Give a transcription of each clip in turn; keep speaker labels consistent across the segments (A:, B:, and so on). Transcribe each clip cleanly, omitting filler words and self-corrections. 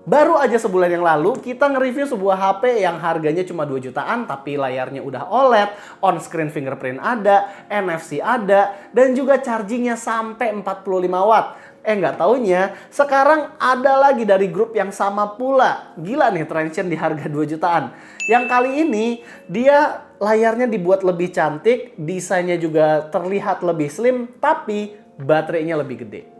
A: Baru aja sebulan yang lalu kita nge-review sebuah HP yang harganya cuma 2 jutaan tapi layarnya udah OLED, on-screen fingerprint ada, NFC ada, dan juga chargingnya sampai 45 watt. Nggak taunya sekarang ada lagi dari grup yang sama pula. Gila nih Transsion di harga 2 jutaan. Yang kali ini dia layarnya dibuat lebih cantik, desainnya juga terlihat lebih slim, tapi baterainya lebih gede.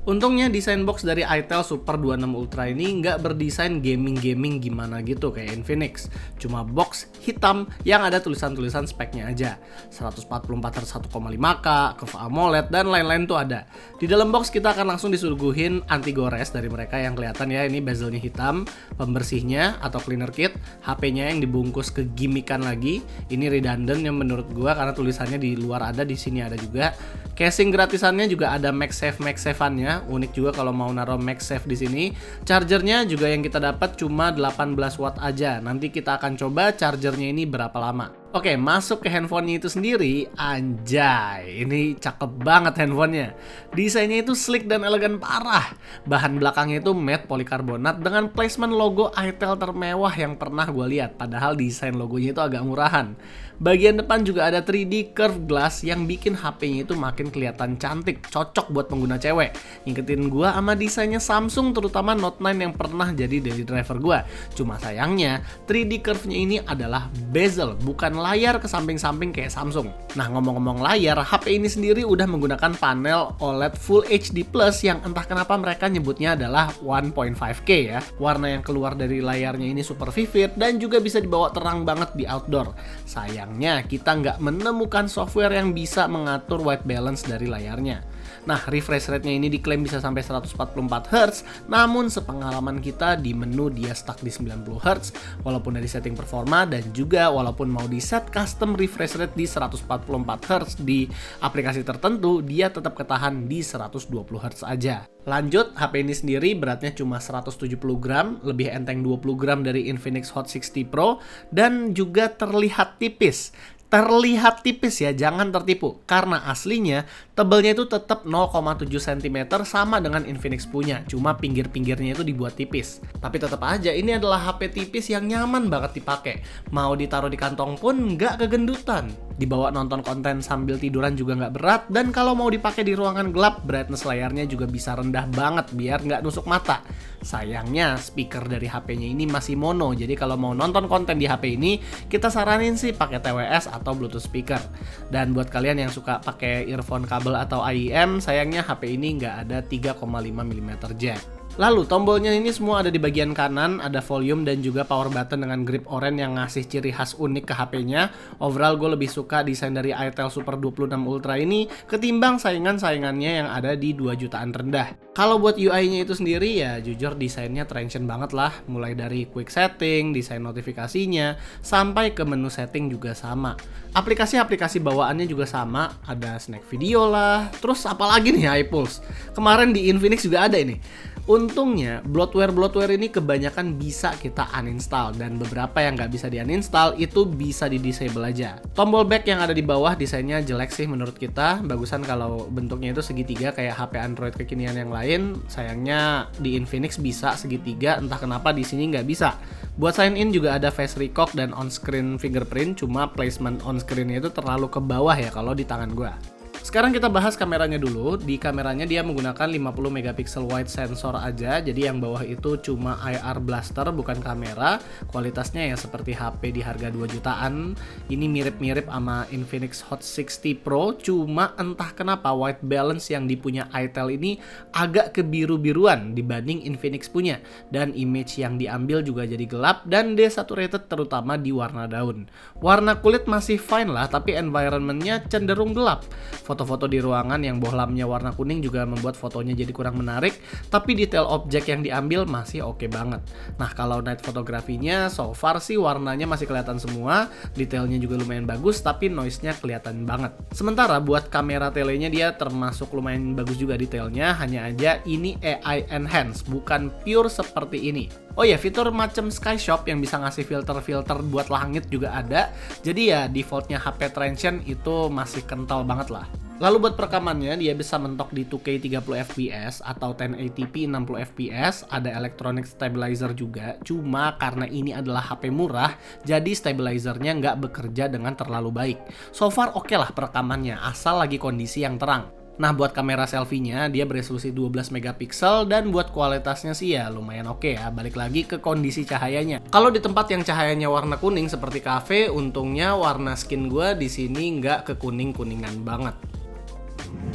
A: Untungnya desain box dari itel Super 26 Ultra ini nggak berdesain gaming-gaming gimana gitu kayak Infinix. Cuma box hitam yang ada tulisan-tulisan speknya aja. 144Hz 1,5K, Curve AMOLED, dan lain-lain tuh ada. Di dalam box kita akan langsung disuguhin anti gores dari mereka yang kelihatan ya, ini bezelnya hitam, pembersihnya atau cleaner kit, HP-nya yang dibungkus kegimikan lagi. Ini redundant yang menurut gua karena tulisannya di luar ada, di sini ada juga. Casing gratisannya juga ada MagSafe-MagSafe-annya. Unik juga kalau mau naruh MagSafe di sini. Chargernya juga yang kita dapat cuma 18 watt aja. Nanti kita akan coba chargernya ini berapa lama. Oke, masuk ke handphonenya itu sendiri. Anjay, ini cakep banget handphonenya. Desainnya itu sleek dan elegan parah. Bahan belakangnya itu matte polikarbonat dengan placement logo itel termewah yang pernah gue lihat. Padahal desain logonya itu agak murahan. Bagian depan juga ada 3D curved glass yang bikin HP-nya itu makin kelihatan cantik. Cocok buat pengguna cewek. Ngikutin gue sama desainnya Samsung, terutama Note 9 yang pernah jadi daily driver gue. Cuma sayangnya 3D curve-nya ini adalah bezel, bukan layar ke samping-samping kayak Samsung. Nah, ngomong-ngomong layar, HP ini sendiri udah menggunakan panel OLED Full HD Plus yang entah kenapa mereka nyebutnya adalah 1.5K ya. Warna yang keluar dari layarnya ini super vivid dan juga bisa dibawa terang banget di outdoor. Sayangnya kita nggak menemukan software yang bisa mengatur white balance dari layarnya. Nah, refresh rate-nya ini diklaim bisa sampai 144Hz, namun sepengalaman kita di menu dia stuck di 90Hz, walaupun dari setting performa dan juga walaupun mau di set custom refresh rate di 144Hz di aplikasi tertentu, dia tetap ketahan di 120Hz aja. Lanjut, HP ini sendiri beratnya cuma 170 gram, lebih enteng 20 gram dari Infinix Hot 60 Pro, dan juga terlihat tipis. Terlihat tipis ya, jangan tertipu. Karena aslinya tebelnya itu tetap 0,7 cm sama dengan Infinix punya. Cuma pinggir-pinggirnya itu dibuat tipis. Tapi tetap aja ini adalah HP tipis yang nyaman banget dipakai. Mau ditaruh di kantong pun nggak kegendutan. Dibawa nonton konten sambil tiduran juga nggak berat. Dan kalau mau dipakai di ruangan gelap, brightness layarnya juga bisa rendah banget biar nggak nusuk mata. Sayangnya speaker dari HP-nya ini masih mono. Jadi kalau mau nonton konten di HP ini, kita saranin sih pakai TWS atau Bluetooth speaker. Dan buat kalian yang suka pakai earphone kabel atau IEM, sayangnya HP ini nggak ada 3,5 mm jack. Lalu tombolnya ini semua ada di bagian kanan, ada volume dan juga power button dengan grip oranye yang ngasih ciri khas unik ke HP-nya. Overall gue lebih suka desain dari itel Super 26 Ultra ini ketimbang saingan-saingannya yang ada di 2 jutaan rendah. Kalau buat UI-nya itu sendiri ya jujur desainnya Transsion banget lah. Mulai dari quick setting, desain notifikasinya, sampai ke menu setting juga sama. Aplikasi-aplikasi bawaannya juga sama, ada snack video lah. Terus apalagi nih iPulse. Kemarin di Infinix juga ada ini. Untungnya, bloatware ini kebanyakan bisa kita uninstall dan beberapa yang nggak bisa di-uninstall itu bisa di-disable aja. Tombol back yang ada di bawah desainnya jelek sih menurut kita. Bagusan kalau bentuknya itu segitiga kayak HP Android kekinian yang lain. Sayangnya di Infinix bisa segitiga, entah kenapa di sini nggak bisa. Buat sign in juga ada face recognition dan on-screen fingerprint, cuma placement on-screen-nya itu terlalu ke bawah ya kalau di tangan gua. Sekarang kita bahas kameranya dulu. Di kameranya dia menggunakan 50 megapiksel wide sensor aja. Jadi yang bawah itu cuma IR blaster, bukan kamera. Kualitasnya ya seperti HP di harga 2 jutaan. Ini mirip-mirip sama Infinix Hot 60 Pro. Cuma entah kenapa white balance yang dipunya itel ini agak kebiru-biruan dibanding Infinix punya. Dan image yang diambil juga jadi gelap dan desaturated terutama di warna daun. Warna kulit masih fine lah, tapi environmentnya cenderung gelap. Foto-foto di ruangan yang bohlamnya warna kuning juga membuat fotonya jadi kurang menarik, tapi detail objek yang diambil masih oke banget. Nah, kalau night fotografinya so far sih warnanya masih kelihatan semua, detailnya juga lumayan bagus, tapi noise-nya kelihatan banget. Sementara buat kamera telenya dia termasuk lumayan bagus juga detailnya, hanya aja ini AI enhance, bukan pure seperti ini. Oh ya, fitur macam Sky Shop yang bisa ngasih filter-filter buat langit juga ada. Jadi ya defaultnya HP Transsion itu masih kental banget lah. Lalu buat perekamannya dia bisa mentok di 2K 30 fps atau 1080p 60 fps, ada electronic stabilizer juga. Cuma karena ini adalah HP murah, jadi stabilizernya nggak bekerja dengan terlalu baik. So far oke lah perekamannya, asal lagi kondisi yang terang. Nah, buat kamera selfie-nya dia beresolusi 12 megapiksel dan buat kualitasnya sih ya lumayan oke ya. Balik lagi ke kondisi cahayanya. Kalau di tempat yang cahayanya warna kuning seperti kafe, untungnya warna skin gue di sini nggak kekuning-kuningan banget.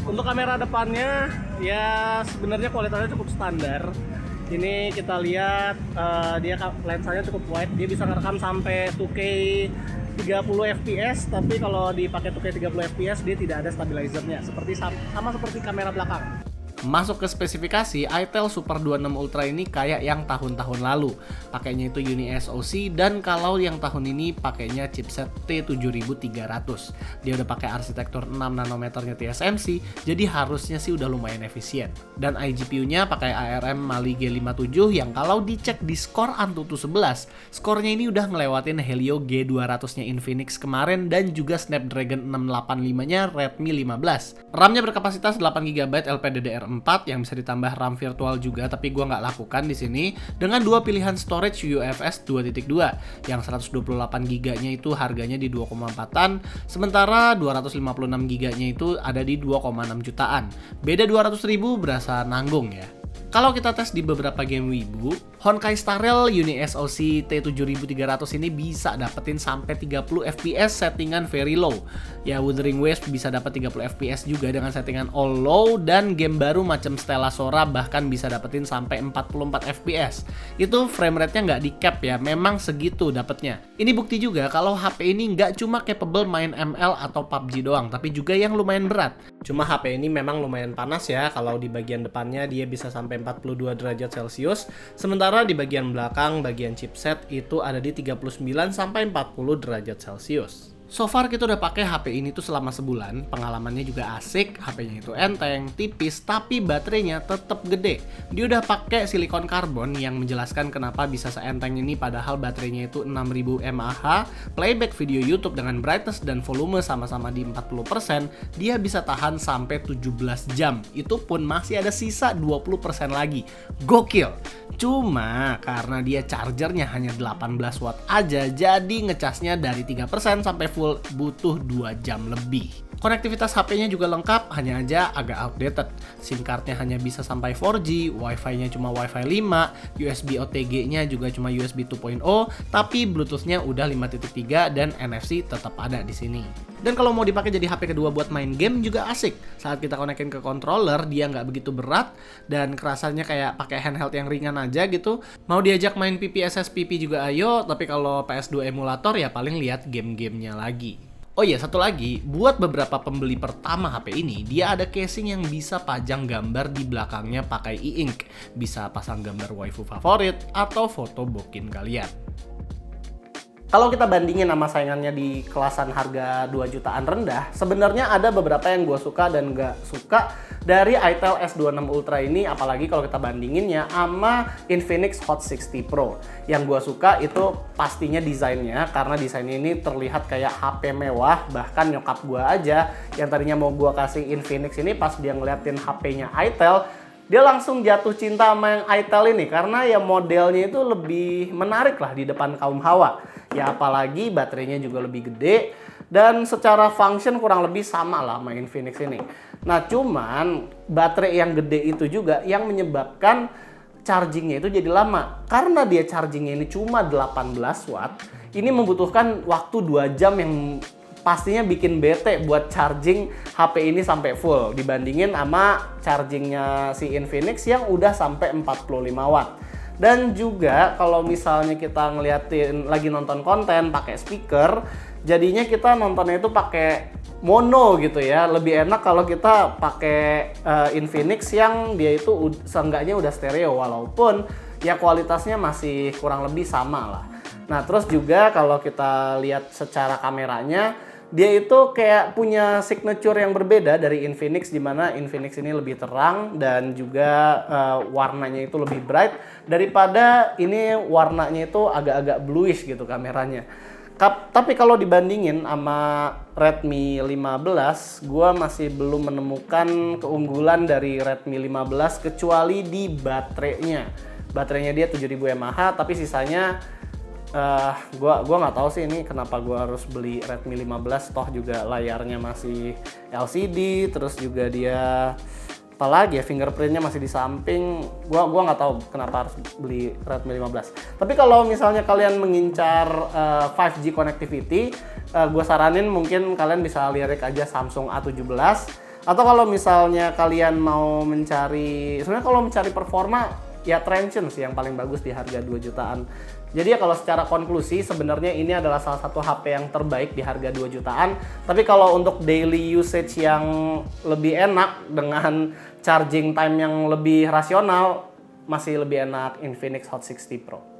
A: Untuk kamera depannya ya sebenarnya kualitasnya cukup standar. Ini kita lihat dia lensanya cukup wide, dia bisa ngerekam sampai 2K 30 fps, tapi kalau dipakai 2K 30 fps dia tidak ada stabilizernya, sama seperti kamera belakang. Masuk ke spesifikasi, itel Super 26 Ultra ini kayak yang tahun-tahun lalu. Pakainya itu Uni SoC, dan kalau yang tahun ini pakainya chipset T7300. Dia udah pakai arsitektur 6 nanometernya TSMC, jadi harusnya sih udah lumayan efisien. Dan iGPU-nya pakai ARM Mali G57 yang kalau dicek di skor Antutu 11, skornya ini udah ngelewatin Helio G200-nya Infinix kemarin dan juga Snapdragon 685-nya Redmi 15. RAM-nya berkapasitas 8GB LPDDR4 yang bisa ditambah RAM virtual juga, tapi gua nggak lakukan di sini, dengan dua pilihan storage UFS 2.2 yang 128GB-nya itu harganya di 2,4-an, sementara 256GB-nya itu ada di 2,6 jutaan. Beda 200.000 berasa nanggung ya. Kalau kita tes di beberapa game Weibo, Honkai Star Rail Uni SoC T7300 ini bisa dapetin sampai 30 fps settingan very low. Ya, Wuthering Waves bisa dapat 30 fps juga dengan settingan all low, dan game baru macam Stella Sora bahkan bisa dapetin sampai 44 fps. Itu frame rate-nya nggak di cap ya, memang segitu dapetnya. Ini bukti juga kalau HP ini nggak cuma capable main ML atau PUBG doang, tapi juga yang lumayan berat. Cuma HP ini memang lumayan panas ya, kalau di bagian depannya dia bisa sampai 42 derajat Celcius, sementara di bagian belakang, bagian chipset itu ada di 39 sampai 40 derajat Celcius. So far kita udah pakai HP ini tuh selama sebulan, pengalamannya juga asik, HP-nya itu enteng, tipis, tapi baterainya tetap gede. Dia udah pakai silikon karbon yang menjelaskan kenapa bisa seenteng ini padahal baterainya itu 6000 mAh, playback video YouTube dengan brightness dan volume sama-sama di 40%, dia bisa tahan sampai 17 jam. Itu pun masih ada sisa 20% lagi. Gokil! Cuma karena dia chargernya hanya 18 watt aja, jadi ngecasnya dari 3% sampai full butuh 2 jam lebih. Konektivitas HP-nya juga lengkap, hanya aja agak outdated. SIM card-nya hanya bisa sampai 4G, Wi-Fi-nya cuma Wi-Fi 5, USB OTG-nya juga cuma USB 2.0, tapi Bluetooth-nya udah 5.3 dan NFC tetap ada di sini. Dan kalau mau dipakai jadi HP kedua buat main game juga asik. Saat kita konekin ke controller, dia nggak begitu berat dan kerasanya kayak pakai handheld yang ringan aja gitu. Mau diajak main PPSSPP juga ayo, tapi kalau PS2 emulator ya paling lihat game-gamenya lagi. Oh iya, satu lagi, buat beberapa pembeli pertama HP ini, dia ada casing yang bisa pajang gambar di belakangnya pakai e-ink. Bisa pasang gambar waifu favorit atau foto bokin kalian. Kalau kita bandingin sama saingannya di kelasan harga 2 jutaan rendah, sebenarnya ada beberapa yang gue suka dan nggak suka dari itel S26 Ultra ini, apalagi kalau kita bandinginnya sama Infinix Hot 60 Pro. Yang gue suka itu pastinya desainnya, karena desainnya ini terlihat kayak HP mewah. Bahkan nyokap gue aja yang tadinya mau gue kasih Infinix ini, pas dia ngeliatin HP-nya itel, dia langsung jatuh cinta sama yang itel ini karena ya modelnya itu lebih menarik lah di depan kaum hawa. Ya apalagi baterainya juga lebih gede dan secara function kurang lebih sama lah sama Infinix ini. Nah cuman baterai yang gede itu juga yang menyebabkan chargingnya itu jadi lama. Karena dia chargingnya ini cuma 18 watt, ini membutuhkan waktu 2 jam yang pastinya bikin bete buat charging HP ini sampai full dibandingin sama chargingnya si Infinix yang udah sampai 45 watt. Dan juga kalau misalnya kita ngeliatin lagi nonton konten pakai speaker, jadinya kita nontonnya itu pakai mono gitu ya. Lebih enak kalau kita pakai Infinix yang dia itu seenggaknya udah stereo, walaupun ya kualitasnya masih kurang lebih sama lah. Nah terus juga kalau kita lihat secara kameranya, dia itu kayak punya signature yang berbeda dari Infinix, di mana Infinix ini lebih terang dan juga warnanya itu lebih bright daripada ini warnanya itu agak-agak bluish gitu kameranya. Tapi kalau dibandingin sama Redmi 15, gua masih belum menemukan keunggulan dari Redmi 15 kecuali di baterainya. Baterainya dia 7000 mAh, tapi sisanya gua nggak tahu sih ini kenapa gua harus beli Redmi 15, toh juga layarnya masih LCD, terus juga dia apalagi ya fingerprintnya masih di samping. Gua nggak tahu kenapa harus beli Redmi 15. Tapi kalau misalnya kalian mengincar 5G connectivity, gua saranin mungkin kalian bisa lirik aja Samsung A17. Atau kalau misalnya kalian mau mencari, sebenarnya kalau mencari performa ya Transsion sih yang paling bagus di harga 2 jutaan. Jadi ya kalau secara konklusi sebenarnya ini adalah salah satu HP yang terbaik di harga 2 jutaan. Tapi kalau untuk daily usage yang lebih enak dengan charging time yang lebih rasional, masih lebih enak Infinix Hot 60 Pro.